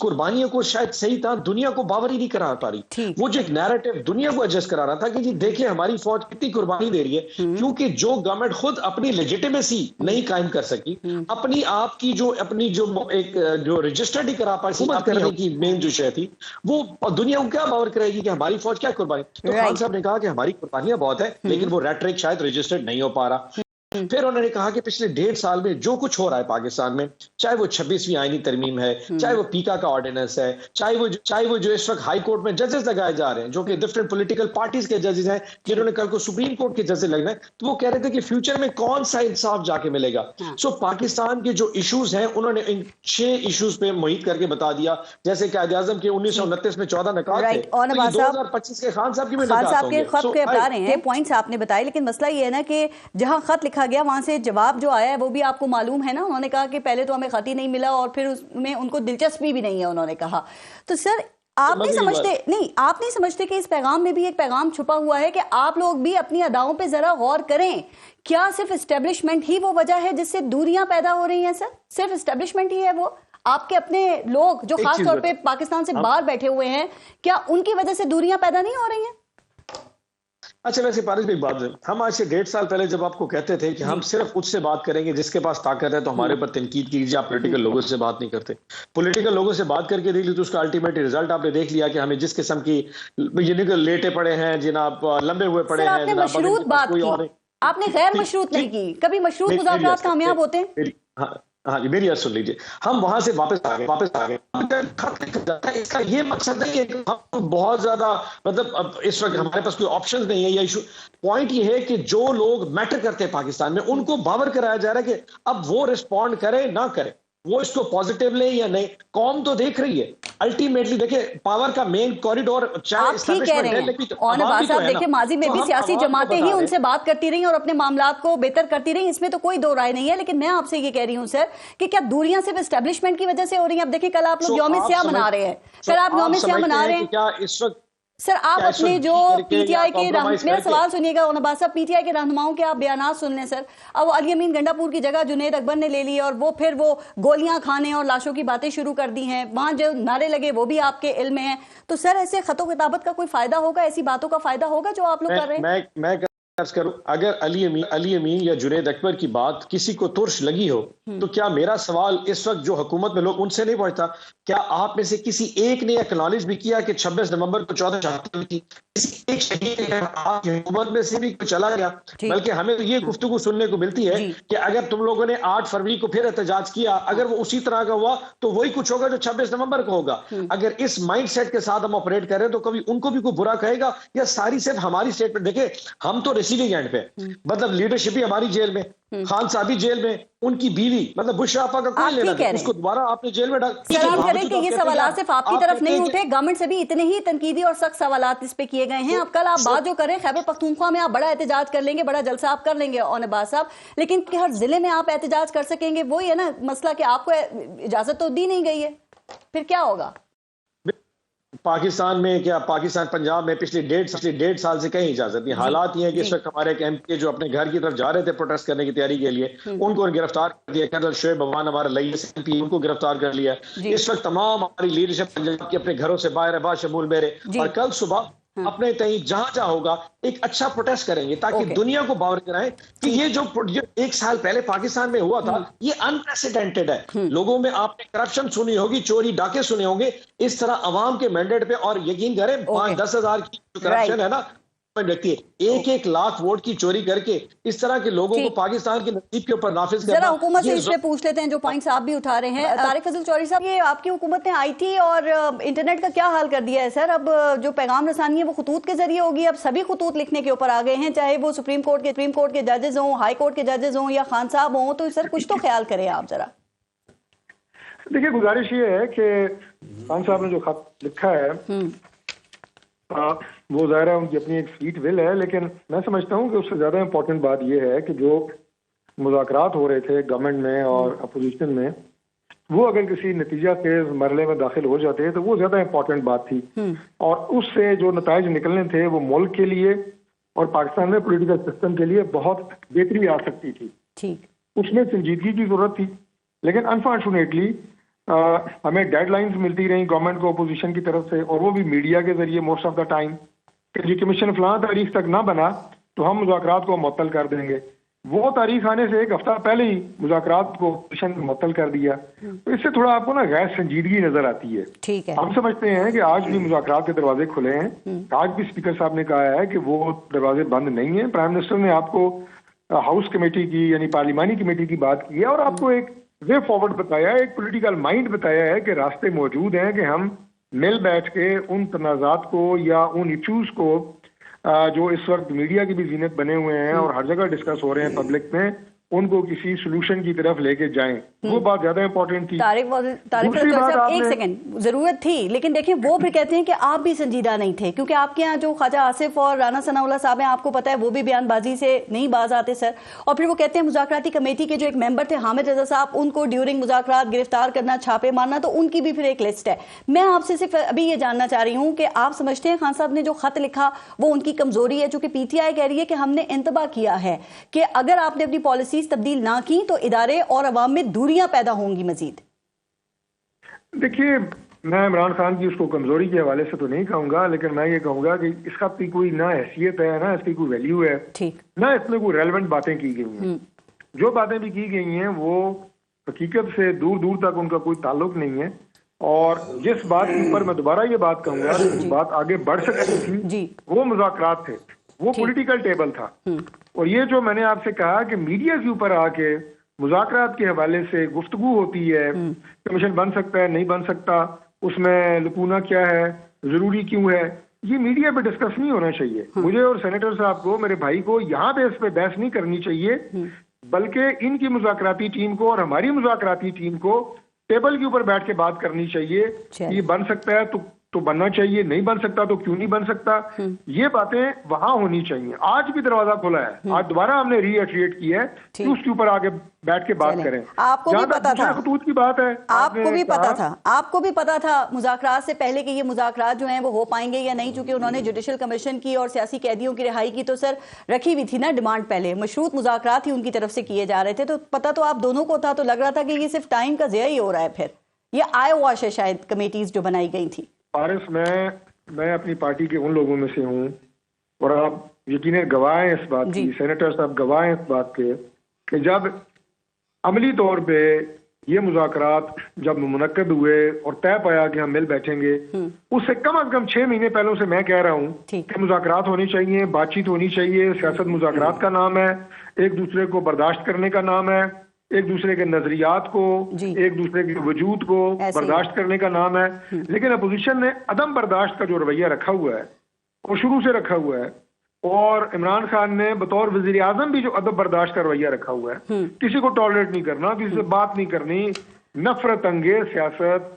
قربانیوں کو شاید صحیح تھا دنیا کو باور ہی نہیں کرا پا رہی. وہ جو ایک نیریٹو دنیا کو ایڈجسٹ کرا رہا تھا کہ جی دیکھیں ہماری فوج کتنی قربانی دے رہی ہے, کیونکہ جو گورنمنٹ خود اپنی لیجیٹیمیسی نہیں قائم کر سکی, اپنی آپ کی جو ایک جو رجسٹرڈ ہی کرا پائی حکومت کرنے کی مین جو شے تھی, وہ دنیا کو کیا باور کرے گی کہ ہماری فوج کیا قربانی. تو خان صاحب نے کہا کہ ہماری قربانیاں بہت ہیں لیکن وہ ریٹرک شاید رجسٹرڈ نہیں ہو پا رہا. پھر انہوں نے کہا کہ پچھلے 1.5 سال میں جو کچھ ہو رہا ہے پاکستان میں, چاہے وہ 26ویں آئینی ترمیم ہے, چاہے وہ پیکا کا آرڈیننس ہے, چاہے وہ جو اس وقت ہائی کورٹ میں ججز لگائے جا رہے ہیں جو کہ ڈفرینٹ پولیٹیکل پارٹیز کے ججز ہیں جنہوں نے کل کو سپریم کورٹ کے ججز لگنا ہے, تو وہ کہہ رہے تھے کہ فیوچر میں کون سا انصاف جا کے ملے گا. سو پاکستان کے جو ایشوز ہیں انہوں نے ان 6 ایشوز پہ محیط کر کے بتا دیا, جیسے قائد اعظم کے 1929 میں 14 نکات تھے, 2025 کے خان صاحب کی بھی نکات ہوں گے. خط کے بتا رہے ہیں پوائنٹس آپ نے بتائے, لیکن مسئلہ یہ ہے نا کہ جہاں خط لکھا گیا وہاں سے جواب جو آیا ہے وہ بھی آپ کو معلوم ہے نا. انہوں نے کہا کہ پہلے تو ہمیں خط ہی نہیں ملا اور پھر اس میں ان کو دلچسپی بھی نہیں ہے, انہوں نے کہا. تو سر آپ نہیں سمجھتے کہ اس پیغام میں بھی ایک پیغام چھپا ہوا ہے کہ آپ لوگ بھی اپنی اداؤں پہ ذرا غور کریں. کیا صرف اسٹیبلشمنٹ ہی وہ وجہ ہے جس سے دوریاں پیدا ہو رہی ہیں سر؟ صرف اسٹیبلشمنٹ ہی ہے وہ؟ آپ کے اپنے لوگ جو خاص طور پہ پاکستان سے باہر بیٹھے ہوئے ہیں, کیا ان کی وجہ سے دوریاں پیدا نہیں ہو رہی ہیں؟ اچھا ویسے پارس بھی ایک بات ہے, ہم آج سے 1.5 سال پہلے جب آپ کو کہتے تھے کہ ہم صرف اس سے بات کریں گے جس کے پاس طاقت ہے تو ہمارے پر تنقید کیجیے, آپ پولیٹیکل لوگوں سے بات نہیں کرتے. پولیٹیکل لوگوں سے بات کر کے دیکھ لی تو اس کا الٹیمیٹ رزلٹ آپ نے دیکھ لیا کہ ہمیں جس قسم کی لیٹے پڑے ہیں جناب, لمبے ہوئے پڑے ہیں. آپ نے مشروط بات کی, آپ نے غیر مشروط نہیں کی. کبھی مشروط مذاکرات کامیاب ہوتے ہیں؟ ہاں جی میری بات سن لیجیے. ہم وہاں سے واپس آ گئے. اس کا یہ مقصد نہیں ہے کہ ہم بہت زیادہ مطلب اب اس وقت ہمارے پاس کوئی آپشن نہیں ہے یا ایشو. پوائنٹ یہ ہے کہ جو لوگ میٹر کرتے ہیں پاکستان میں ان کو باور کرایا جا رہا ہے کہ اب وہ رسپونڈ کرے نہ کرے, وہ اس کو پازیٹیو لیں یا نہیں, قوم تو دیکھ رہی ہے. الٹیمیٹلی دیکھیں پاور کا مین کوریڈور آپ ٹھیک کہہ رہے ہیں. اور نواز صاحب دیکھیں ماضی میں بھی سیاسی جماعتیں ہی ان سے بات کرتی رہی اور اپنے معاملات کو بہتر کرتی رہی, اس میں تو کوئی دو رائے نہیں ہے. لیکن میں آپ سے یہ کہہ رہی ہوں سر کہ کیا دوریاں صرف اسٹیبلشمنٹ کی وجہ سے ہو رہی ہیں؟ اب دیکھیں کل آپ لوگ یوم سیاہ منا رہے ہیں, کیا اس وقت سر آپ اپنے جو پی ٹی آئی کے میرا سوال سنیے گا نواز صاحب, پی ٹی آئی کے رہنماؤں کے آپ بیانات سن لیں سر. اب وہ علی امین گنڈا پور کی جگہ جنید اکبر نے لے لی اور وہ پھر وہ گولیاں کھانے اور لاشوں کی باتیں شروع کر دی ہیں. وہاں جو نعرے لگے وہ بھی آپ کے علم میں ہیں. تو سر ایسے خط و کتابت کا کوئی فائدہ ہوگا, ایسی باتوں کا فائدہ ہوگا جو آپ لوگ کر رہے ہیں؟ میں کروں, اگر علی امین یا جنید اکبر کی بات کسی کو ترش لگی ہو تو کیا میرا سوال اس وقت جو حکومت میں لوگ ان سے نہیں پہنچتا؟ کیا آپ میں سے کسی ایک نے اکنالج بھی کیا کہ 26 نومبر کو 14 تھی کسی ایک شہید آپ کی حکومت میں سے بھی چلا گیا؟ بلکہ ہمیں یہ گفتگو سننے کو ملتی ہے کہ اگر تم لوگوں نے 8 فروری کو پھر احتجاج کیا, اگر وہ اسی طرح کا ہوا تو وہی کچھ ہوگا جو 26 نومبر کو ہوگا. اگر اس مائنڈ سیٹ کے ساتھ ہم آپریٹ کریں تو کبھی ان کو بھی کوئی برا کہے گا یا ساری صرف ہماری سٹیٹ پہ؟ دیکھیں ہم تو ریسیونگ اینڈ پہ, مطلب لیڈرشپ بھی ہماری جیل میں, خان صاحب بھی جیل میں, ان کی بیوی مطلب بشرا آپا کا کوئی لینا نہیں, اس کو دوبارہ آپ نے جیل میں ڈال. سلام کریں کہ یہ سوالات صرف آپ کی طرف نہیں اٹھے, گورنمنٹ سے بھی اتنے ہی تنقیدی اور سخت سوالات اس پہ کیے گئے ہیں. اب کل آپ بات جو کریں خیبر پختونخوا میں آپ بڑا احتجاج کر لیں گے, بڑا جلسہ آپ کر لیں گے اونباز صاحب, لیکن کہ ہر ضلع میں آپ احتجاج کر سکیں گے وہی ہے نا مسئلہ کہ آپ کو اجازت تو دی نہیں گئی ہے, پھر کیا ہوگا؟ پاکستان میں کیا پاکستان پنجاب میں پچھلے 1.5 سال سے کہیں اجازت نہیں. حالات یہ ہیں کہ اس وقت ہمارے ایک ایم پی جو اپنے گھر کی طرف جا رہے تھے پروٹیسٹ کرنے کی تیاری کے لیے, ان کو گرفتار کر دیا. کرنل شعیب امان ہمارا لئیس ایم پی, ان کو گرفتار کر لیا. اس وقت تمام ہماری لیڈرشپ پنجاب کے اپنے گھروں سے باہر ہے, باشمول میرے, اور کل صبح اپنے کہیں جہاں ہوگا ایک اچھا پروٹیسٹ کریں گے تاکہ دنیا کو باور کرائیں کہ یہ جو 1 سال پہلے پاکستان میں ہوا تھا یہ انپریسیڈنٹڈ ہے. لوگوں میں آپ نے کرپشن سنی ہوگی, چوری ڈاکے سنے ہوں گے, اس طرح عوام کے مینڈیٹ پہ, اور یقین کریں 5-10 ہزار کی جو کرپشن ہے نا رکھتی ہے, 1 لاکھ ووٹ کی چوری کر کے اس طرح کے لوگوں کو پاکستان کے نصیب کے اوپر نافذ کرنا. ذرا حکومت سے اس پہ پوچھ لیتے ہیں جو پوائنٹس آپ بھی اٹھا رہے ہیں. طارق فضل چوہدری صاحب, یہ آپ کی حکومت نے آئی ٹی اور انٹرنیٹ کا کیا حال کر دیا ہے سر؟ اب جو پیغام رسانی ہے وہ خطوط کے ذریعے ہوگی, اب سبھی خطوط لکھنے کے اوپر آ گئے ہیں, چاہے وہ سپریم کورٹ کے ججز ہوں, ہائی کورٹ کے ججز ہوں یا خان صاحب ہوں. تو سر کچھ تو خیال کریں آپ ذرا. دیکھیے گزارش یہ ہے کہ خان صاحب نے جو خط لکھا ہے وہ ظاہر ہے ان کی اپنی ایک سویٹ ول ہے, لیکن میں سمجھتا ہوں کہ اس سے زیادہ امپورٹنٹ بات یہ ہے کہ جو مذاکرات ہو رہے تھے گورنمنٹ میں اور اپوزیشن میں, وہ اگر کسی نتیجہ خیز مرحلے میں داخل ہو جاتے تو وہ زیادہ امپورٹنٹ بات تھی, اور اس سے جو نتائج نکلنے تھے وہ ملک کے لیے اور پاکستان میں پولیٹیکل سسٹم کے لیے بہت بہتری آ سکتی تھی. اس میں سنجیدگی کی ضرورت تھی, لیکن انفارچونیٹلی ہمیں ڈیڈ لائنز ملتی رہیں گورنمنٹ کو اپوزیشن کی طرف سے، اور وہ بھی میڈیا کے ذریعے موسٹ آف دا ٹائم، کہ جی کمیشن فلاں تاریخ تک نہ بنا تو ہم مذاکرات کو معطل کر دیں گے. وہ تاریخ آنے سے ایک ہفتہ پہلے ہی مذاکرات کو اپوزیشن نے معطل کر دیا. تو اس سے تھوڑا آپ کو نا غیر سنجیدگی نظر آتی ہے. ٹھیک ہے، ہم سمجھتے ہیں کہ آج بھی مذاکرات کے دروازے کھلے ہیں. آج بھی اسپیکر صاحب نے کہا ہے کہ وہ دروازے بند نہیں ہیں. پرائم منسٹر نے آپ کو ہاؤس کمیٹی کی یعنی پارلیمانی کمیٹی کی بات کی ہے اور آپ کو ایک وے فارورڈ بتایا ہے، ایک پولیٹیکل مائنڈ بتایا ہے کہ راستے موجود ہیں کہ ہم مل بیٹھ کے ان تنازعات کو یا ان ایشوز کو جو اس وقت میڈیا کی بھی زینت بنے ہوئے ہیں اور ہر جگہ ڈسکس ہو رہے ہیں پبلک میں، ان کو کسی سولوشن کی طرف لے کے جائیں. وہ بات زیادہ امپورٹنٹ تھی. ایک سیکنڈ ضرورت تھی، لیکن دیکھیں وہ بھی کہتے ہیں کہ آپ بھی سنجیدہ نہیں تھے، کیونکہ آپ کے یہاں جو خواجہ آصف اور رانا ثناء اللہ صاحب ہیں، آپ کو پتا ہے وہ بھی بیان بازی سے نہیں باز آتے سر. اور پھر وہ کہتے ہیں مذاکراتی کمیٹی کے جو ایک ممبر تھے حامد رضا صاحب، ان کو ڈیورنگ مذاکرات گرفتار کرنا، چھاپے مارنا، تو ان کی بھی پھر ایک لسٹ ہے. میں آپ سے صرف ابھی یہ جاننا چاہ رہی ہوں کہ آپ سمجھتے ہیں خان صاحب نے جو خط لکھا وہ ان کی کمزوری ہے؟ چونکہ پی ٹی آئی کہہ رہی ہے کہ ہم نے انتباہ کیا ہے کہ اگر آپ نے اپنی پالیسیز تبدیل نہ کی تو ادارے اور عوام میں دوریاں پیدا ہوں گی مزید. دیکھیے میں عمران خان کی اس کو کمزوری کے حوالے سے تو نہیں کہوں گا، لیکن میں یہ کہوں گا کہ اس خط کی کوئی نہ حیثیت ہے، نہ اس کی کوئی ویلیو ہے، نہ اس میں کوئی ریلیونٹ باتیں کی گئی ہیں. جو باتیں بھی کی گئی ہیں وہ حقیقت سے دور دور تک ان کا کوئی تعلق نہیں ہے. اور جس بات کے اوپر میں دوبارہ یہ بات کہوں گا کہ بات آگے بڑھ سکتی تھی وہ مذاکرات تھے، وہ پولیٹیکل ٹیبل تھا. اور یہ جو میں نے آپ سے کہا کہ میڈیا کے اوپر آ کے مذاکرات کے حوالے سے گفتگو ہوتی ہے، کمیشن بن سکتا ہے نہیں بن سکتا، اس میں لکونا کیا ہے، ضروری کیوں ہے، یہ میڈیا پہ ڈسکس نہیں ہونا چاہیے. مجھے اور سینیٹر صاحب کو، میرے بھائی کو یہاں پہ اس پہ بحث نہیں کرنی چاہیے، بلکہ ان کی مذاکراتی ٹیم کو اور ہماری مذاکراتی ٹیم کو ٹیبل کے اوپر بیٹھ کے بات کرنی چاہیے. یہ بن سکتا ہے تو بننا چاہیے، نہیں بن سکتا تو کیوں نہیں بن سکتا، یہ باتیں وہاں ہونی چاہیے. آج بھی دروازہ کھلا ہے، آج دوبارہ ہم نے ری ایٹریٹ کیا ہے کہ اس کے اوپر آگے بیٹھ کے بات کریں. آپ کو بھی پتا تھا خطوط کی بات ہے، آپ کو بھی پتا تھا مذاکرات سے پہلے کہ یہ مذاکرات جو ہیں وہ ہو پائیں گے یا نہیں، چونکہ انہوں نے جوڈیشل کمیشن کی اور سیاسی قیدیوں کی رہائی کی تو سر رکھی ہوئی تھی نا ڈیمانڈ، پہلے مشروط مذاکرات ہی ان کی طرف سے کیے جا رہے تھے. تو پتا تو آپ دونوں کو تھا، تو لگ رہا تھا کہ یہ صرف ٹائم کا ضیاع ہی ہو رہا ہے. پھر یہ آئے واش ہے شاید کمیٹیز جو بنائی گئی تھی. فارس میں اپنی پارٹی کے ان لوگوں میں سے ہوں اور آپ یقیناً گواہ ہیں اس بات کی، سینیٹر صاحب گواہ ہیں اس بات کے کہ جب عملی طور پہ یہ مذاکرات جب منعقد ہوئے اور طے پایا کہ ہم مل بیٹھیں گے، اس سے کم از کم 6 مہینے پہلوں سے میں کہہ رہا ہوں کہ مذاکرات ہونے چاہیے، بات چیت ہونی چاہیے. سیاست مذاکرات کا نام ہے، ایک دوسرے کو برداشت کرنے کا نام ہے، ایک دوسرے کے نظریات کو، ایک دوسرے کے وجود کو برداشت کرنے کا نام ہے. لیکن اپوزیشن نے عدم برداشت کا جو رویہ رکھا ہوا ہے وہ شروع سے رکھا ہوا ہے، اور عمران خان نے بطور وزیر اعظم بھی جو عدم برداشت کا رویہ رکھا ہوا ہے، کسی کو ٹالریٹ نہیں کرنا، کسی سے بات نہیں کرنی، نفرت انگیز سیاست.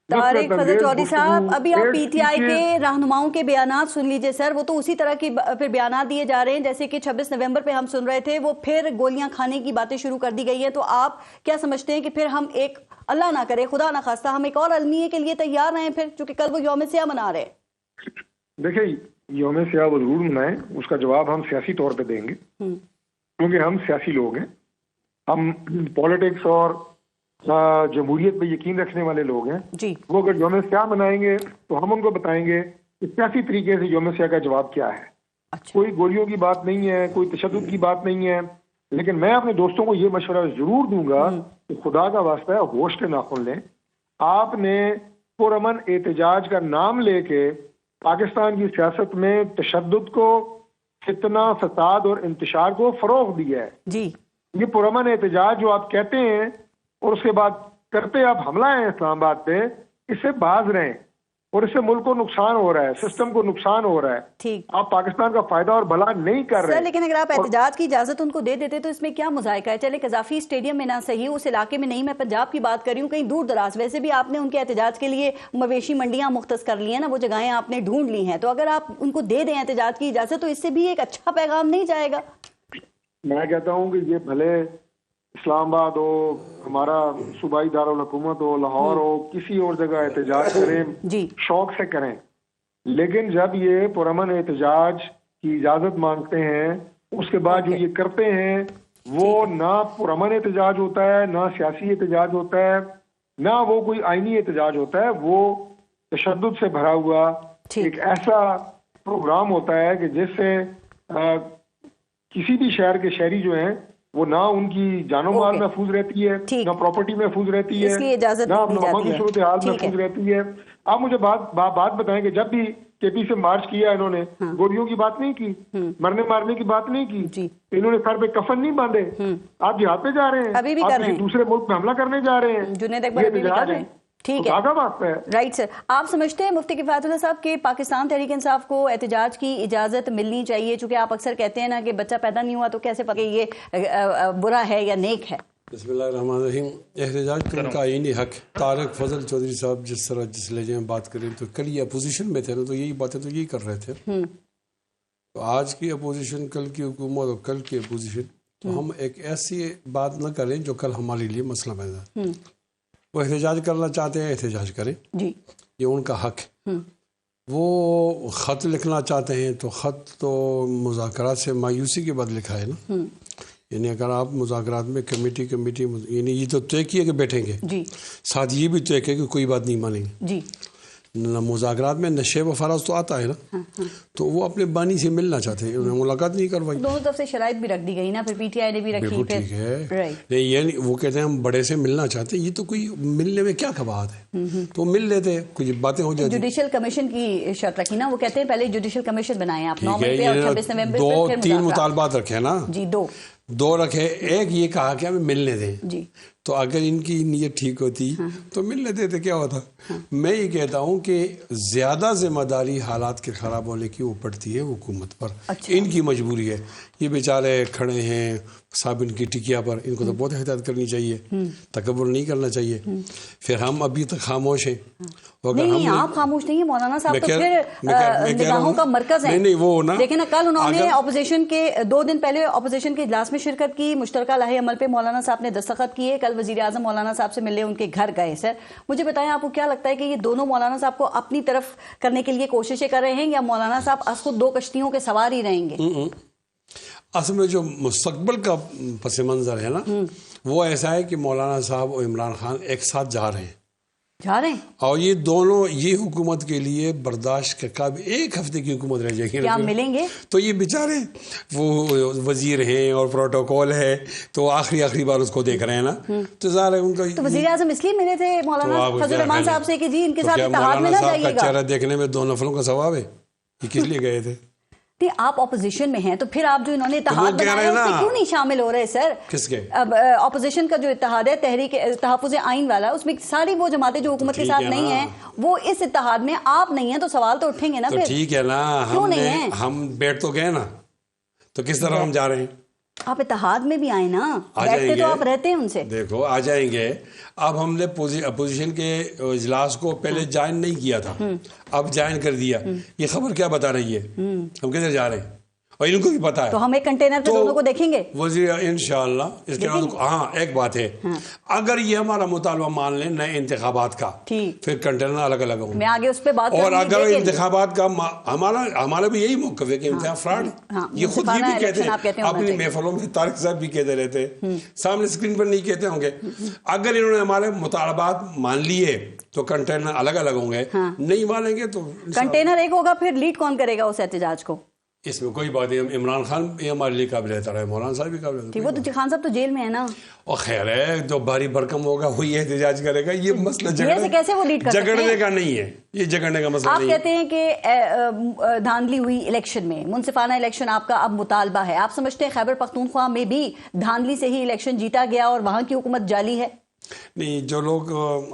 طارق فضل چودھری صاحب، ابھی آپ پی ٹی آئی کے رہنماؤں کے بیانات سن لیجئے سر. وہ تو اسی طرح کی پھر بیانات دیے جا رہے ہیں جیسے کہ 26 نومبر پہ ہم سن رہے تھے، وہ پھر گولیاں کھانے کی باتیں شروع کر دی گئی ہیں. تو آپ کیا سمجھتے ہیں کہ پھر ہم ایک، اللہ نہ کرے خدا نہ خواستہ، ہم ایک اور المیے کے لیے تیار ہیں پھر، چونکہ کل وہ یوم سیاہ منا رہے ہیں؟ دیکھیں یوم سیاہ وہ ضرور منائیں، اس کا جواب ہم سیاسی طور پہ دیں گے، کیونکہ ہم سیاسی لوگ ہیں، ہم پالیٹکس اور جمہوریت پہ یقین رکھنے والے لوگ ہیں. وہ اگر یوم سیاہ منائیں گے تو ہم ان کو بتائیں گے کہ سیاسی طریقے سے یوم سیاہ کا جواب کیا ہے. کوئی گولیوں کی بات نہیں ہے، کوئی تشدد کی بات نہیں ہے، لیکن میں اپنے دوستوں کو یہ مشورہ ضرور دوں گا کہ خدا کا واسطہ ہے ہوش کے ناخن لیں. آپ نے پرامن احتجاج کا نام لے کے پاکستان کی سیاست میں تشدد کو، فتنہ، فساد اور انتشار کو فروغ دیا ہے. یہ پرامن احتجاج جو آپ کہتے ہیں اور اس کے بعد کرتے آپ حملہ ہیں اسلام آباد پہ، اس سے باز رہیں، اور اس سے ملک کو نقصان ہو رہا ہے، سسٹم کو نقصان ہو رہا ہے. آپ پاکستان کا فائدہ اور بھلا نہیں کر رہے. لیکن اگر آپ احتجاج کی اجازت ان کو دے دیتے تو اس میں کیا مذائقہ ہے؟ چلے قذافی اسٹیڈیم میں نہ صحیح، اس علاقے میں نہیں، میں پنجاب کی بات کر رہی ہوں، کہیں دور دراز. ویسے بھی آپ نے ان کے احتجاج کے لیے مویشی منڈیاں مختص کر لی ہیں نا، وہ جگہیں آپ نے ڈھونڈ لی ہیں. تو اگر آپ ان کو دے دیں احتجاج کی اجازت تو اس سے بھی ایک اچھا پیغام نہیں جائے گا؟ میں کہتا ہوں کہ یہ بھلے اسلام آباد ہو، ہمارا صوبائی دارالحکومت ہو، لاہور ہو، کسی اور جگہ احتجاج کریں، شوق سے کریں، لیکن جب یہ پرامن احتجاج کی اجازت مانگتے ہیں، اس کے بعد جو یہ کرتے ہیں وہ نہ پرامن احتجاج ہوتا ہے، نہ سیاسی احتجاج ہوتا ہے، نہ وہ کوئی آئینی احتجاج ہوتا ہے، وہ تشدد سے بھرا ہوا ایک ایسا پروگرام ہوتا ہے کہ جس سے کسی بھی شہر کے شہری جو ہیں وہ نہ ان کی جان و مال محفوظ رہتی ہے، نہ پراپرٹی محفوظ رہتی ہے، نہ امن کی صورتحال محفوظ رہتی ہے. آپ مجھے بات بتائیں کہ جب بھی کے پی سے مارچ کیا انہوں نے گولیوں کی بات نہیں کی، مرنے مارنے کی بات نہیں کی، انہوں نے سر پہ کفن نہیں باندھے. آپ جہاد پہ جا رہے ہیں، آپ کسی دوسرے ملک میں حملہ کرنے جا رہے ہیں، جنید اکبر ابھی بھی کر رہے ہیں. ٹھیک ہے، رائٹ سر. آپ سمجھتے ہیں مفتی کفایت اللہ صاحب کہ پاکستان تحریک انصاف کو احتجاج کی اجازت ملنی چاہیے؟ چونکہ آپ اکثر کہتے ہیں نا کہ بچہ پیدا نہیں ہوا تو کیسے پتہ یہ برا ہے یا نیک ہے. بسم اللہ الرحمن الرحیم. احتجاج تو ان کا آئینی حق. طارق فضل چودھری صاحب جس طرح جس لہجے میں بات کریں تو کل یہ اپوزیشن میں تھے نا، تو یہی باتیں تو یہی کر رہے تھے. تو آج کی اپوزیشن، کل کی حکومت اور کل کی اپوزیشن، تو ہم ایک ایسی بات نہ کریں جو کل ہمارے لیے مسئلہ پیدا. وہ احتجاج کرنا چاہتے ہیں، احتجاج کریں، یہ ان کا حق. وہ خط لکھنا چاہتے ہیں تو خط تو مذاکرات سے مایوسی کے بعد لکھا ہے نا. یعنی اگر آپ مذاکرات میں کمیٹی یعنی یہ تو طے کیے کہ بیٹھیں گے، ساتھ یہ بھی طے کیے کہ کوئی بات نہیں مانیں گے. مذاکرات میں نشے و فراز تو آتا ہے نا، تو وہ اپنے بانی سے ملنا چاہتے ہیں، انہوں نے ملاقات نہیں کروائی. دونوں طرف سے شرائط بھی رکھ دی گئی نا، پھر پی ٹی آئی نے بھی رکھی. ٹھیک ہے، یعنی وہ کہتے ہیں ہم بڑے سے ملنا چاہتے ہیں، یہ تو کوئی ملنے میں کیا بات ہے، تو مل لیتے، کچھ باتیں ہو جاتی. جوڈیشل کمیشن کی شرط رکھی نا، وہ کہتے ہیں پہلے جوڈیشل کمیشن بنائیں آپ 9 مئی پہ اور 26 نومبر دو تین مطالبات رکھے نا. دو رکھے. ایک یہ کہا کہ ہمیں ملنے دیں، تو اگر ان کی نیت ٹھیک ہوتی تو ملنے دیتے، کیا ہوتا. میں یہ کہتا ہوں کہ زیادہ ذمہ داری حالات کے خراب ہونے کی وہ پڑتی ہے حکومت پر. ان کی مجبوری ہے، یہ بیچارے کھڑے ہیں صابن کی ٹکیا پر، ان کو تو بہت احتیاط کرنی چاہیے، تکبر نہیں کرنا چاہیے. پھر ہم ابھی تک خاموش ہیں. نہیں، آپ خاموش نہیں ہیں مولانا صاحب، تو پھر نگاہوں کا مرکز ہے. لیکن کل انہوں نے اپوزیشن کے 2 دن پہلے اپوزیشن کے اجلاس میں شرکت کی، مشترکہ لائحہ عمل پہ مولانا صاحب نے دستخط کیے. کل وزیر اعظم مولانا صاحب سے ملنے ان کے گھر گئے. سر مجھے بتائیں، آپ کو کیا لگتا ہے کہ یہ دونوں مولانا صاحب کو اپنی طرف کرنے کے لیے کوششیں کر رہے ہیں، یا مولانا صاحب خود 2 کشتیوں کے سوار ہی رہیں گے؟ اصل میں جو مستقبل کا پس منظر ہے نا، وہ ایسا ہے کہ مولانا صاحب اور عمران خان ایک ساتھ جا رہے ہیں، اور یہ دونوں یہ حکومت کے لیے برداشت کے قابل 1 ہفتے کی حکومت رہ جائے گی. کیا ملیں گے تو یہ بیچارے وہ وزیر ہیں اور پروٹوکول ہے، تو آخری بار اس کو دیکھ رہے ہیں نا، تو ظاہر ہے ان کا. تو وزیر اعظم اس لیے ملے تھے مولانا فضل الرحمان صاحب سے کہ جی ان کے ساتھ اتحاد میں نہ جائیے گا. چہرہ دیکھنے میں 2 نفروں کا ثواب ہے. یہ کس لیے گئے تھے؟ آپ اپوزیشن میں ہیں تو پھر آپ جو انہوں نے اتحاد بنایا اس میں کیوں نہیں شامل ہو رہے سر؟ کس کے؟ اپوزیشن کا جو اتحاد ہے تحریک تحفظ آئین والا، اس میں ساری وہ جماعتیں جو حکومت کے ساتھ نہیں ہیں وہ اس اتحاد میں. آپ نہیں ہیں تو سوال تو اٹھیں گے نا. پھر ٹھیک ہے نا، ہم بیٹھ تو گئے نا، تو کس طرح ہم جا رہے ہیں؟ آپ اتحاد میں بھی آئے نا، بیٹھتے تو آپ رہتے ہیں ان سے. دیکھو آ جائیں گے. اب ہم نے اپوزیشن کے اجلاس کو پہلے جوائن نہیں کیا تھا، اب جوائن کر دیا. یہ خبر کیا بتا رہی ہے ہم کدھر جا رہے ہیں؟ اور ان کو بھی پتا ہے. تو ہم ایک کنٹینر پہ دونوں کو دیکھیں گے وزیر انشاءاللہ. اس کے بعد ہاں ایک بات ہے، اگر یہ ہمارا مطالبہ مان لیں نئے انتخابات کا، پھر کنٹینر الگ الگ ہوں. میں آگے اس پہ بات. اور اگر انتخابات کا ہمارا بھی یہی موقف ہے کہ انتخاب فراڈ. یہ خود یہ بھی کہتے ہیں اپنی محفلوں میں، طارق صاحب بھی کہتے رہتے، سامنے اسکرین پر نہیں کہتے ہوں گے. اگر انہوں نے ہمارے مطالبات مان لیے تو کنٹینر الگ الگ ہوں گے، نہیں مانیں گے تو کنٹینر ایک ہوگا. پھر لیڈ کون کرے گا اس احتجاج کو؟ اس میں کوئی بات نہیں. عمران خان بھی ہمارے لیے قابل احترام ہے، مولانا صاحب بھی قابل احترام. وہ تو خان صاحب تو جیل میں ہے نا. اور خیر ہے، جو بھاری بھرکم ہوگا وہی احتجاج کرے گا. یہ مسئلہ کیسے وہ لیڈ کر سکتے ہیں؟ جھگڑنے کا نہیں ہے، یہ جھگڑنے کا مسئلہ نہیں ہے. آپ کہتے ہیں کہ دھاندلی ہوئی الیکشن میں، منصفانہ الیکشن آپ کا اب مطالبہ ہے. آپ سمجھتے ہیں خیبر پختونخوا میں بھی دھاندلی سے ہی الیکشن جیتا گیا اور وہاں کی حکومت جعلی ہے؟ نہیں، جو لوگ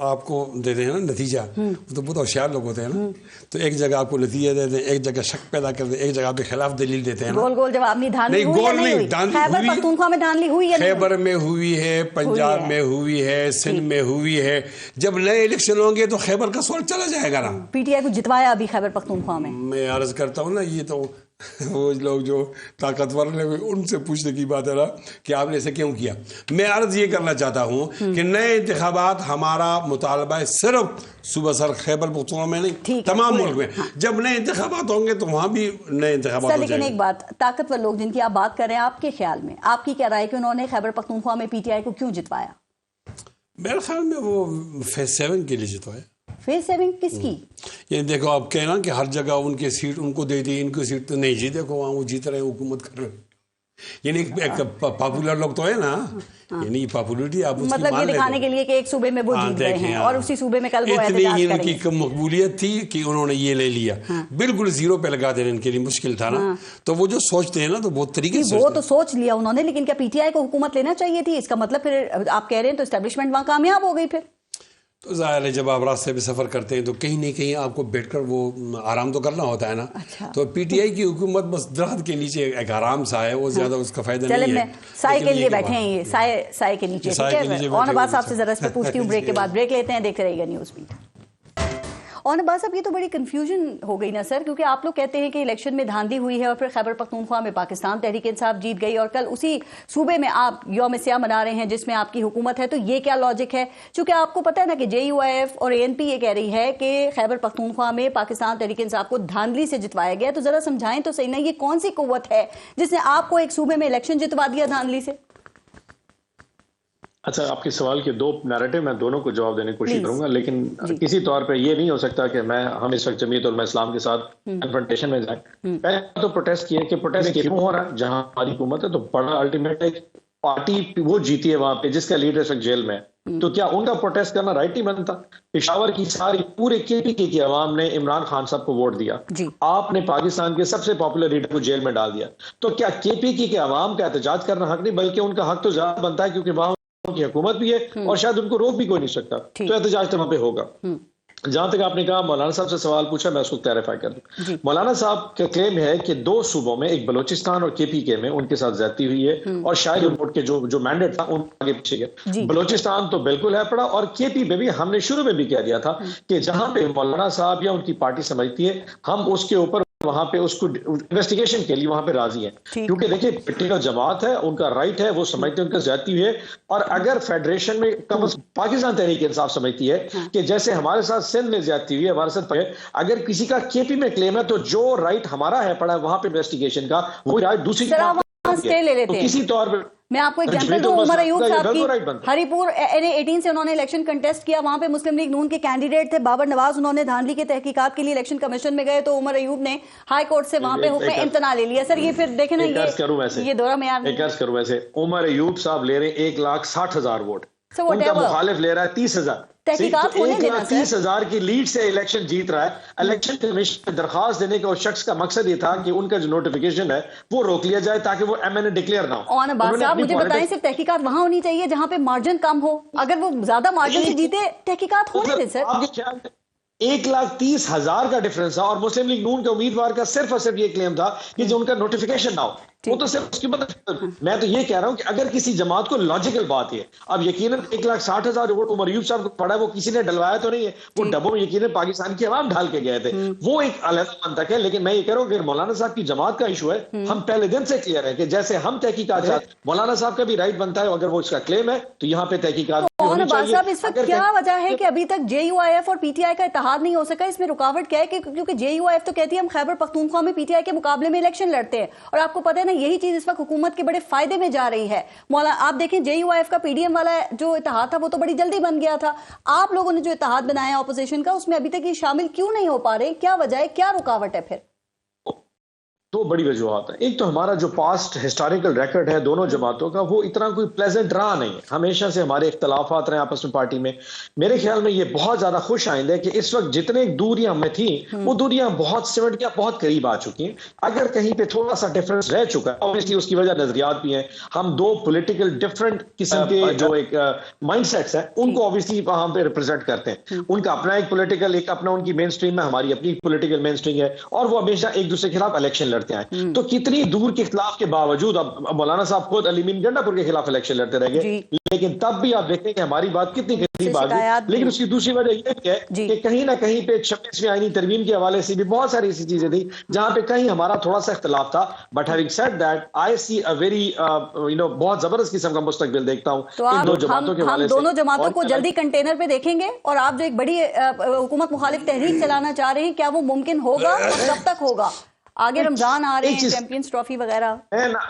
آپ کو دیتے ہیں نا نتیجہ، وہ تو بہت ہوشیار لوگ ہوتے ہیں نا. تو ایک جگہ آپ کو نتیجہ دیتے ہیں، ایک جگہ شک پیدا کرتے ہیں، ایک جگہ آپ کے خلاف دلیل دیتے ہیں. گول گول جواب نہیں. دھاندلی ہوئی یا نہیں ہوئی؟ خیبر پختونخوا میں دھاندلی ہوئی یا نہیں؟ خیبر میں ہوئی ہے، پنجاب میں ہوئی ہے، سندھ میں ہوئی ہے. جب نئے الیکشن ہوں گے تو خیبر کا سوال چلا جائے گا نا. پی ٹی آئی کو جتوایا ابھی خیبر پختونخوا میں. میں عرض کرتا ہوں نا، یہ تو وہ لوگ جو طاقتور ہیں ان سے پوچھنے کی بات ہے نا کہ آپ نے اسے کیوں کیا. میں عرض یہ کرنا چاہتا ہوں کہ نئے انتخابات ہمارا مطالبہ ہے صرف صوبہ سر خیبر پختونخوا میں نہیں، تمام ملک میں. جب نئے انتخابات ہوں گے تو وہاں بھی نئے انتخابات ہو جائیں گے. لیکن ایک بات، طاقتور لوگ جن کی آپ بات کر رہے ہیں، آپ کے خیال میں آپ کی کیا رائے کہ انہوں نے خیبر پختونخوا میں پی ٹی آئی کو کیوں جتوایا؟ میرے خیال میں وہ فیز 7 کے لیے تو ہے. فیز 7 کس کی؟ یہ دیکھو آپ کہنا کہ ہر جگہ ان کے سیٹ ان کو دے دی, ان کو سیٹ تو نہیں جی, دیکھو وہاں وہ جیت رہے ہیں, حکومت کر رہے ہیں. یعنی ایک پاپولر لوگ تو ہے نا, یعنی پاپولرٹی آپ مطلب یہ دکھانے کے لیے کہ ایک صوبے میں وہ جیت گئے ہیں اور اسی صوبے میں کل وہ اتنی احتجاج ان کریں کی گے. مقبولیت تھی کہ انہوں نے یہ لے لیا, بالکل زیرو پہ لگا دینا ان کے لیے مشکل تھا نا. تو وہ جو سوچتے ہیں نا تو بہت طریقے سے وہ تو سوچ لیا انہوں نے, لیکن کیا پی ٹی آئی کو حکومت لینا چاہیے تھی؟ اس کا مطلب پھر آپ کہہ رہے ہیں تو اسٹیبلشمنٹ وہاں کامیاب ہو گئی. پھر تو ظاہر ہے جب آپ راستے پہ سفر کرتے ہیں تو کہیں نہ کہیں آپ کو بیٹھ کر وہ آرام تو کرنا ہوتا ہے نا. تو پی ٹی آئی کی حکومت بس درخت کے نیچے ایک آرام سا ہے, وہ زیادہ اس کا فائدہ نہیں ہے. سائے کے لیے بیٹھے ہیں, یہ سائے کے نیچے. اور عباس صاحب سے ذرا اس پہ پوچھتی ہوں بریک کے بعد. بریک لیتے ہیں, دیکھتے رہیے گا نیوز بیٹ. اور عباس صاحب یہ تو بڑی کنفیوژن ہو گئی نا سر, کیونکہ آپ لوگ کہتے ہیں کہ الیکشن میں دھاندلی ہوئی ہے اور پھر خیبر پختونخوا میں پاکستان تحریک انصاف جیت گئی, اور کل اسی صوبے میں آپ یوم سیاہ منا رہے ہیں جس میں آپ کی حکومت ہے. تو یہ کیا لاجک ہے؟ چونکہ آپ کو پتہ ہے نا کہ JUIF اور ANP یہ کہہ رہی ہے کہ خیبر پختونخوا میں پاکستان تحریک انصاف کو دھاندلی سے جتوایا گیا. تو ذرا سمجھائیں تو صحیح نا, یہ کون سی قوت ہے جس نے آپ کو ایک صوبے میں الیکشن جتوا دیا دھاندلی سے؟ اچھا, آپ کے سوال کے دو نیریٹو, میں دونوں کو جواب دینے کی کوشش کروں گا, لیکن کسی طور پہ یہ نہیں ہو سکتا کہ ہم اس وقت جمعیت علماء اسلام کے ساتھ کنفرنٹیشن میں جائیں. پہلے تو پروٹیسٹ کیے کہ پروٹیسٹ کیوں ہو رہا ہے جہاں ہماری حکومت ہے, تو بڑا الٹیمیٹ پارٹی وہ جیتی ہے وہاں پہ جس کا لیڈر اس وقت جیل میں ہے. تو کیا ان کا پروٹیسٹ کرنا رائٹ ہی بنتا؟ پشاور کی ساری پورے KPK کی عوام نے عمران خان صاحب کو ووٹ دیا, آپ نے پاکستان کے سب سے پاپولر لیڈر کو جیل میں ڈال دیا. تو کیا KPK کے عوام کا احتجاج کرنا حق نہیں, بلکہ ان کا حق تو زیادہ بنتا ہے کیونکہ وہاں کی حکومت بھی ہے اور شاید ان کو روک بھی کوئی نہیں سکتا. تو احتجاج تو وہاں پہ ہوگا. جہاں تک آپ نے کہا مولانا صاحب سے سوال پوچھا, میں اس کو کلیریفائی کر دوں. مولانا صاحب کا کلیم ہے کہ 2 صوبوں میں, ایک بلوچستان اور KPK میں ان کے ساتھ زیادتی ہوئی ہے اور شاید ووٹ کے جو مینڈیٹ تھا ان آگے پیچھے گیا. بلوچستان تو بالکل ہے پڑا, اور KP میں بھی ہم نے شروع میں بھی کہہ دیا تھا کہ جہاں پہ مولانا صاحب یا ان کی پارٹی سمجھتی ہے ہم اس کے اوپر وہاں پہ اس کو انویسٹیگیشن کے لیے وہاں پہ راضی ہیں, کیونکہ دیکھیں پولیٹیکل جماعت ہے, ان کا رائٹ ہے, وہ سمجھتے ہیں ان کا زیادتی ہوئی ہے. اور اگر فیڈریشن میں پاکستان تحریک انصاف سمجھتی ہے کہ جیسے ہمارے ساتھ سندھ میں زیادتی ہوئی ہے, ہمارے ساتھ اگر کسی کا KP میں کلیم ہے تو جو رائٹ ہمارا ہے پڑا ہے وہاں پہ انویسٹیگیشن کا, وہ رائٹ دوسری کسی طور پہ. میں آپ کو ایگزامپل دوں, عمر ایوب صاحب کی ہری پور NA18 سے انہوں نے الیکشن کنٹیسٹ کیا, وہاں پہ مسلم لیگ نون کے کینڈیڈیٹ تھے بابر نواز, انہوں نے دھاندلی کی تحقیقات کے لیے الیکشن کمیشن میں گئے تو عمر ایوب نے ہائی کورٹ سے وہاں پہ حکم امتناع لے لیا. سر یہ پھر دیکھیں نا, یہ دورہ معیار نہیں. ایک عرض کروں ویسے, عمر ایوب صاحب لے رہے ہیں 1,60,000 ووٹ, ان کا مخالف لے رہا ہے 30,000. تحقیقات ہونے دینا سر. 1,30,000 کی لیڈ سے الیکشن جیت رہا ہے. الیکشن کمیشن میں درخواست دینے کا اس شخص کا مقصد یہ تھا کہ ان کا جو نوٹیفیکیشن ہے وہ روک لیا جائے تاکہ وہ MNA ڈکلیئر نہ ہو. اور بات صاحب مجھے بتائیں, صرف تحقیقات وہاں ہونی چاہیے جہاں پہ مارجن کم ہو, اگر وہ زیادہ مارجن سے جیتے تحقیقات ہونے تھے سر. آپ کے خیال میں 1,30,000 کا ڈیفرنس تھا, اور مسلم لیگ نون کے امیدوار کا صرف اور صرف یہ کلیم تھا کہ جو ان کا نوٹیفیکیشن نہ ہو, وہ تو صرف اس کی مطلب. میں تو یہ کہہ رہا ہوں کہ اگر کسی جماعت کو لاجیکل بات ہے, اب یقیناً 1,60,000 ووٹ عمر ایوب صاحب کو پڑا ہے, وہ کسی نے ڈلوایا تو نہیں ہے, وہ ڈبوں میں یقیناً پاکستان کی عوام ڈال کے گئے تھے, وہ ایک علیحدہ منطق ہے. لیکن میں یہ کہہ رہا ہوں کہ مولانا صاحب کی جماعت کا ایشو ہے, ہم پہلے دن سے کلیئر ہے کہ جیسے ہم تحقیقات چاہتے, مولانا صاحب کا بھی رائٹ بنتا ہے, اگر وہ اس کا کلیم ہے تو یہاں پہ تحقیقات ہونی چاہیے. اس وقت کیا وجہ ہے کہ ابھی تک JUIF اور PTI کا اتحاد نہیں ہو سکا؟ اس میں رکاوٹ کیا ہے؟ کیونکہ JUIF تو کہتی ہے ہم خیبر پختونخوا میں PTI کے مقابلے میں الیکشن لڑتے ہیں, اور آپ کو پتہ ہے نا یہی چیز اس وقت حکومت کے بڑے فائدے میں جا رہی ہے. مولانا آپ دیکھیں JUIF کا PDM والا جو اتحاد تھا وہ تو بڑی جلدی بن گیا تھا, آپ لوگوں نے جو اتحاد بنایا اپوزیشن کا اس میں ابھی تک یہ شامل کیوں نہیں ہو پا رہے؟ کیا وجہ ہے, کیا رکاوٹ ہے پھر؟ دو بڑی وجوہات ہیں. ایک تو ہمارا جو پاسٹ ہسٹوریکل ریکارڈ ہے دونوں جماعتوں کا, وہ اتنا کوئی پلیزنٹ رہا نہیں ہے, ہمیشہ سے ہمارے اختلافات رہے آپس میں پارٹی میں. میرے خیال میں یہ بہت زیادہ خوش آئند ہے کہ اس وقت جتنے دوریاں میں تھیں وہ دوریاں بہت سمٹ کے بہت قریب آ چکی ہیں. اگر کہیں پہ تھوڑا سا ڈفرنس رہ چکا ہے, obviously اس کی وجہ نظریات بھی ہیں, ہم دو پولیٹیکل ڈفرنٹ قسم کے جو ایک مائنڈ سیٹس ہیں ان کو obviously وہاں پہ ریپرزینٹ کرتے ہیں. ان کا اپنا ایک پولیٹیکل, ایک اپنا ان کی مین سٹریم ہے, ہماری اپنی پولیٹیکل مین سٹریم ہے, اور وہ ہمیشہ ایک دوسرے کے خلاف الیکشن لڑتے ہیں. تو کتنی دور کے اختلاف کے باوجود, اب مولانا صاحب خود علی مین گنڈا پور کے خلاف الیکشن لڑتے رہ گئے, لیکن تب بھی آپ دیکھیں کہ ہماری بات کتنی قریب آ گئی. لیکن اس کی دوسری وجہ یہ بھی ہے کہ کہیں نہ کہیں پہ 26ویں آئینی ترمیم کے حوالے سے بھی بہت ساری ایسی چیزیں تھیں جہاں پہ کہیں ہمارا تھوڑا سا اختلاف تھا. But having said that I see a very بہت زبردست قسم کا مستقبل دیکھتا ہوں ان دو جماعتوں کے حوالے سے. ہم دونوں جماعتوں کو جلدی کنٹینر پہ دیکھیں گے, اور آپ جو ایک بڑی حکومت مخالف تحریک چلانا چاہ رہے ہیں, کیا وہ ممکن ہوگا اور کب تک ہوگا؟ آگے رمضان آ رہے ہیں, چیمپئنز ٹرافی وغیرہ,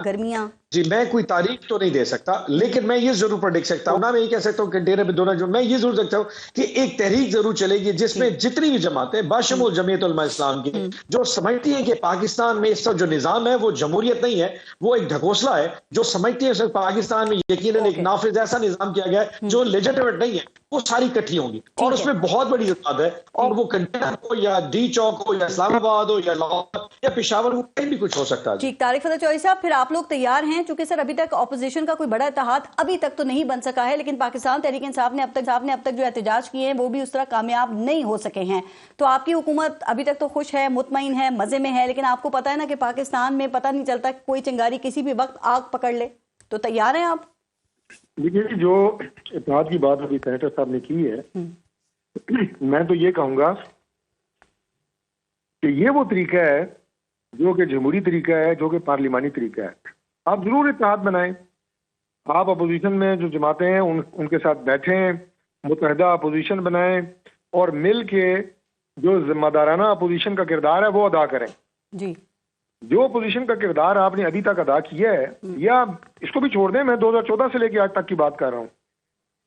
گرمیاں. جی میں کوئی تاریخ تو نہیں دے سکتا، لیکن میں یہ ضرور پرڈکٹ سکتا ہوں، نہ میں یہ کہہ سکتا ہوں کہ ڈیرے پہ دونوں میں یہ ضرور سکتا ہوں کہ ایک تحریک ضرور چلے گی جس میں جتنی بھی جماعتیں باشمول جمعیت علماء اسلام کی جو سمجھتی ہیں کہ پاکستان میں اس وقت جو نظام ہے وہ جمہوریت نہیں ہے، وہ ایک ڈھکوسلا ہے، جو سمجھتی ہے پاکستان میں یقیناً ایک نافذ ایسا نظام کیا گیا ہے جو لیجٹمیٹ نہیں ہے، وہ ساری اکٹھی ہوں گی اور اس میں بہت بڑی تعداد ہے، اور وہ کنٹینر ہو یا ڈی چوک ہو یا اسلام آباد ہو یا لاہور یا پشاور ہو، کہیں بھی کچھ ہو سکتا ہے۔ ٹھیک، طارق فضل چودھری صاحب، پھر آپ لوگ تیار ہیں؟ چونکہ سر ابھی تک اپوزیشن کا کوئی بڑا اتحاد ابھی تک تو نہیں بن سکا ہے، لیکن پاکستان تحریک انصاف نے اب تک جو احتجاج کیے ہیں وہ بھی اس طرح کامیاب نہیں ہو سکے ہیں، تو آپ کی حکومت ابھی تک تو خوش ہے، مطمئن ہے، مزے میں ہے، لیکن آپ کو پتا ہے نا کہ پاکستان میں پتہ نہیں چلتا کوئی چنگاری کسی بھی وقت آگ پکڑ لے، تو تیار ہیں آپ؟ دیکھیے جو اتحاد کی بات ابھی سینیٹر صاحب نے کی ہے، میں تو یہ کہوں گا کہ یہ وہ طریقہ ہے جو کہ جمہوری طریقہ ہے، جو کہ پارلیمانی طریقہ ہے۔ آپ ضرور اتحاد بنائیں، آپ اپوزیشن میں جو جماعتیں ہیں ان کے ساتھ بیٹھیں، متحدہ اپوزیشن بنائیں اور مل کے جو ذمہ دارانہ اپوزیشن کا کردار ہے وہ ادا کریں۔ جی، جو اپوزیشن کا کردار آپ نے ابھی تک ادا کیا ہے، یا اس کو بھی چھوڑ دیں، میں 2014 سے لے کے آج تک کی بات کر رہا ہوں،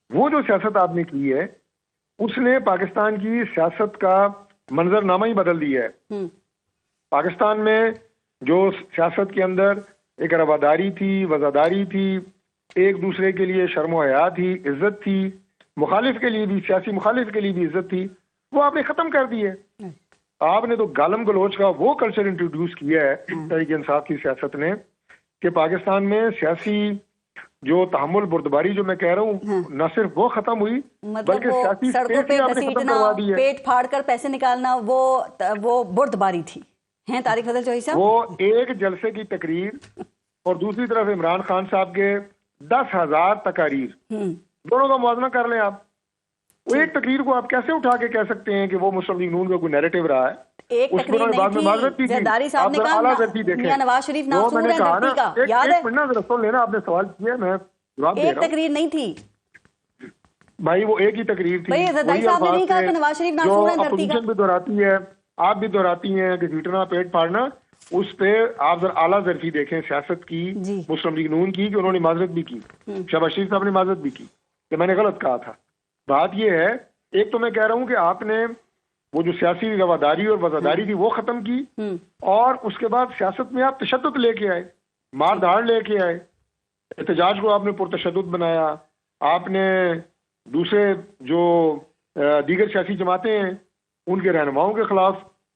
وہ جو سیاست آپ نے کی ہے اس نے پاکستان کی سیاست کا منظر نامہ ہی بدل دیا ہے۔ پاکستان میں جو سیاست کے اندر ایک رواداری تھی، وفاداری تھی، ایک دوسرے کے لیے شرم و حیا تھی، عزت تھی، مخالف کے لیے بھی، سیاسی مخالف کے لیے بھی عزت تھی، وہ آپ نے ختم کر دی ہے۔ آپ نے تو گالم گلوچ کا وہ کلچر انٹروڈیوس کیا ہے تحریک انصاف کی سیاست نے کہ پاکستان میں سیاسی جو تحمل بردباری جو میں کہہ رہا ہوں نہ صرف وہ ختم ہوئی بلکہ سیاسی سڑکوں پہ آپ نے ختم گھسیٹنا، کروا دی ہے۔ پیٹ پھاڑ کر پیسے نکالنا، وہ بردباری تھی، ہیں طارق فضل چودھری صاحب؟ وہ ایک جلسے کی تقریر اور دوسری طرف عمران خان صاحب کے 10,000 تقاریر، دونوں کا موازنہ کر لیں آپ۔ وہ ایک تقریر کو آپ کیسے اٹھا کے کہہ سکتے ہیں کہ وہ مسلم لیگ نون کا کوئی نیریٹو رہا ہے؟ ایک تقریر نہیں تھی، زرداری صاحب نے کہا میاں نواز شریف ناصور ہیں دھرتی کا، یاد ہے؟ سن لینا، آپ نے سوال کیا، میں جواب دے رہا ہوں۔ ایک تقریر نہیں تھی بھائی، وہ ایک ہی تقریر تھی۔ بھائی زرداری صاحب نے نہیں کہا کہ نواز شریف ناصور ہیں دھرتی کا؟ اپوزیشن بھی دہراتی ہے، آپ بھی دہراتی ہیں کہ گھٹنا پیٹ پھاڑنا، اس پہ آپ ذرا اعلیٰ ظرفی دیکھیں سیاست کی، مسلم لیگ نون کی، کہ انہوں نے معذرت بھی کی، شہباز شریف صاحب نے معذرت بھی کی کہ میں نے غلط کہا تھا۔ بات یہ ہے، ایک تو میں کہہ رہا ہوں کہ آپ نے وہ جو سیاسی رواداری اور وفاداری تھی وہ ختم کی، اور اس کے بعد سیاست میں آپ تشدد لے کے آئے، مار دھاڑ لے کے آئے، احتجاج کو آپ نے پرتشدد بنایا، آپ نے دوسرے جو دیگر سیاسی جماعتیں ہیں ان کے رہنماؤں کے خلاف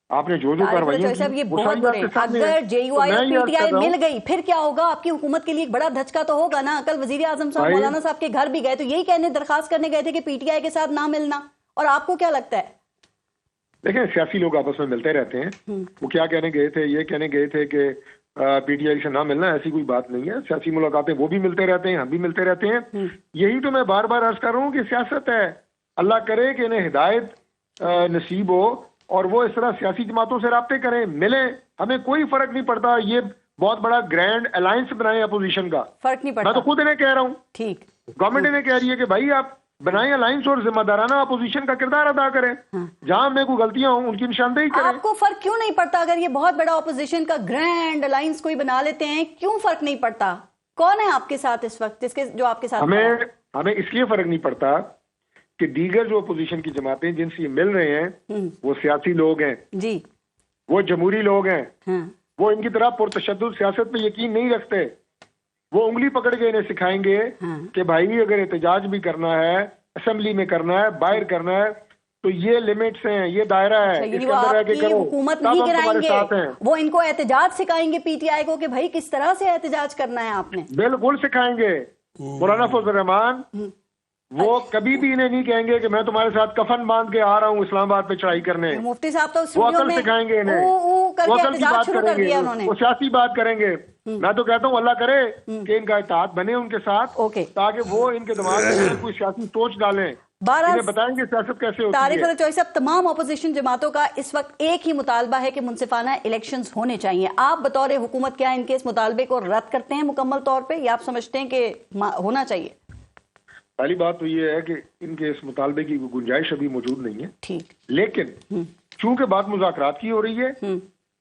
آپ نے جو کاروائیاں کی، وہ ساری آپ کے سامنے ہیں۔ اگر جے یو آئی اور پی ٹی آئی مل گئی پھر کیا ہوگا؟ آپ کی حکومت کے لیے ایک بڑا دھچکا تو ہوگا نا۔ کل وزیر اعظم صاحب مولانا صاحب کے گھر بھی گئے تو یہی کہنے درخواست کرنے گئے تھے کہ پی ٹی آئی کے ساتھ نہ ملنا، اور آپ کو کیا لگتا ہے؟ دیکھیں، سیاسی لوگ آپس میں ملتے رہتے ہیں، وہ کیا کہنے گئے تھے؟ یہ کہنے گئے تھے کہ پی ٹی آئی سے نہ ملنا، ایسی کوئی بات نہیں ہے۔ سیاسی ملاقاتیں وہ بھی ملتے رہتے ہیں، ہم بھی ملتے رہتے ہیں۔ یہی تو میں بار بار عرض کر رہا ہوں کہ سیاست ہے، اللہ کرے کہ انہیں ہدایت نصیب ہو اور وہ اس طرح سیاسی جماعتوں سے رابطے کریں، ملیں، ہمیں کوئی فرق نہیں پڑتا۔ یہ بہت بڑا گرینڈ الائنس بنائیں اپوزیشن کا، فرق نہیں پڑتا، میں تو خود انہیں کہہ رہا ہوں، ٹھیک، گورنمنٹ انہیں کہہ رہی ہے کہ بھائی آپ بنائیں الائنس اور ذمہ دارانہ اپوزیشن کا کردار ادا کریں، جہاں میں کوئی غلطیاں ہوں ان کی نشاندہی کریں۔ آپ کو فرق کیوں نہیں پڑتا؟ اگر یہ بہت بڑا اپوزیشن کا گرینڈ الائنس کوئی بنا لیتے ہیں، کیوں فرق نہیں پڑتا؟ کون ہے آپ کے ساتھ اس وقت جو آپ کے ساتھ؟ ہمیں اس لیے فرق نہیں پڑتا کہ دیگر جو اپوزیشن کی جماعتیں جن سے یہ مل رہے ہیں وہ سیاسی لوگ ہیں، جی، وہ جمہوری لوگ ہیں، وہ ان کی طرح پرتشدد سیاست پہ یقین نہیں رکھتے۔ وہ انگلی پکڑ کے انہیں سکھائیں گے کہ بھائی اگر احتجاج بھی کرنا ہے، اسمبلی میں کرنا ہے، باہر کرنا ہے، تو یہ لیمٹس ہیں، یہ دائرہ ہے، اس کے اندر رہ کے کرو، حکومت نہیں گرائیں گے، وہ ان کو احتجاج سکھائیں گے پی ٹی آئی کو کہ بھائی کس طرح سے احتجاج کرنا ہے آپ نے۔ بالکل سکھائیں گے۔ مولانا فضل الرحمان وہ کبھی بھی انہیں نہیں کہیں گے کہ میں تمہارے ساتھ کفن باندھ کے آ رہا ہوں اسلام آباد پہ چڑھائی کرنے۔ مفتی صاحب تو وہ عقل سکھائیں گے انہیں، وہ عقل کی بات کریں گے، وہ سیاسی بات کریں گے۔ میں تو کہتا ہوں اللہ کرے کہ ان کا اتحاد بنے ان کے ساتھ، تاکہ وہ ان کے دماغ میں کوئی سیاسی سوچ ڈالیں، انہیں بتائیں گے سیاست کیسے ہوتی ہے۔ طارق فضل چودھری صاحب، تمام اپوزیشن جماعتوں کا اس وقت ایک ہی مطالبہ ہے کہ منصفانہ الیکشنز ہونے چاہیے۔ آپ بطور حکومت کیا ان کے اس مطالبے کو رد کرتے ہیں مکمل طور پہ، یا آپ سمجھتے ہیں کہ ہونا چاہیے؟ پہلی بات تو یہ ہے کہ ان کے اس مطالبے کی گنجائش ابھی موجود نہیں ہے، ٹھیک، لیکن چونکہ بات مذاکرات کی ہو رہی ہے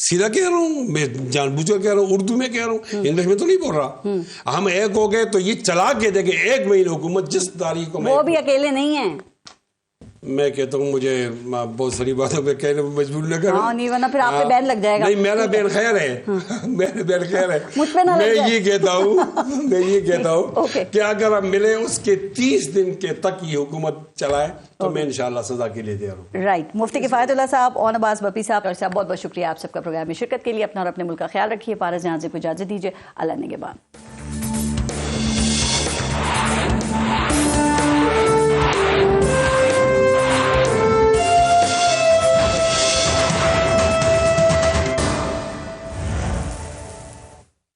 سیدھا کہہ رہا ہوں، میں جان بوجھ کر کہہ رہا ہوں، اردو میں کہہ رہا ہوں، انگلش میں تو نہیں بول رہا. ہم ایک ہو گئے تو یہ چلا کے دیکھیں 1 مہینے حکومت جس تاریخ کو وہ بھی اکیلے نہیں ہیں. میں کہتا ہوں مجھے بہت ساری باتوں پہ کہنے میں مجبور نہ کروں. ہاں نہیں ورنہ پھر آپ پہ بین لگ جائے گا. نہیں میرا بین خیر ہے، میرا بین خیر ہے. میں یہ کہتا ہوں کہ اگر ہم ملے اس کے 30 دن کے تک یہ حکومت چلائے تو میں انشاءاللہ سزا کے لیے تیار ہوں. رائٹ. مفتی کفایت اللہ صاحب اور عباس بپی صاحب بہت بہت شکریہ آپ سب کا پروگرام میں شرکت کے لیے. اپنا اور اپنے ملک کا خیال رکھیے. پارس جہاں سے کو اجازت دیجیے. اللہ نگہبان.